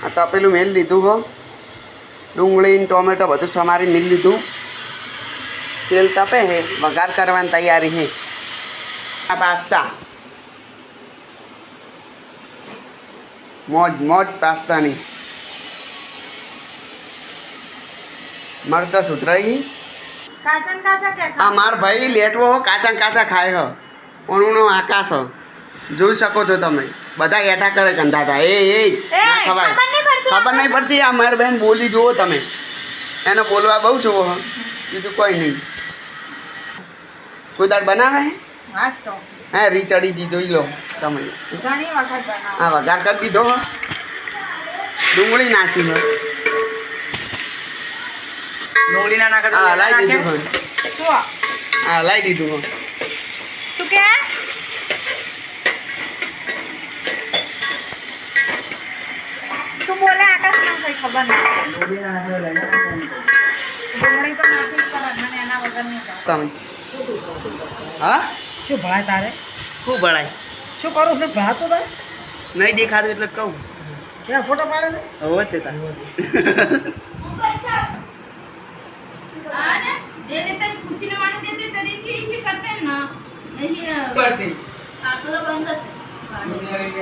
આ તપેલું મેળ લીધું હો, ડુંગળી ટોમેટો બધું સમારી મેળ લીધું, તેલ તપે હે, વઘાર કરવાની તૈયારી હે. આ પાસ્તા મોજ મોજ પાસ્તાની મરતા સુધરાઈ. આ માર ભાઈ લેટવો હો, કાચા કાચા ખાય હો, ઓનો આકાશ હો, જોઈ શકો છો તમે. બધા એઠા કરે કંધાતા એ ના ખવાય. ખબર નહીં પડતી. આ મારી બેન બોલી જુઓ તમે, એને બોલવા બહુ જુઓ હો, બીજું કોઈ નહીં. કોઈ દાળ બનાવે હે રીચડી દીધો લો તમે. હા વઘાર કરી દીધો હો, ડુંગળી નાખી હો, ડુંગળી ના નાખે. હા લાવી દીધું હો, હા લાવી દીધું હો. શું કે તું બોલે આકાશ? મને કઈ ખબર નથી. ડુંગળી તો નાખી જ પડે, મને એના વગર નહીં જાવ. તમે હા શું ભણાય તારે? શું ભણાય? શું કરું છું? ભણાતું તારે નહીં દેખાતું એટલે કહું. ક્યાં ફોટો પાડે છે? હવે તે તાર देने तेरी खुशी ने माने देते तेरी भी करते हैं ना नहीं करती आप लोग बंद करते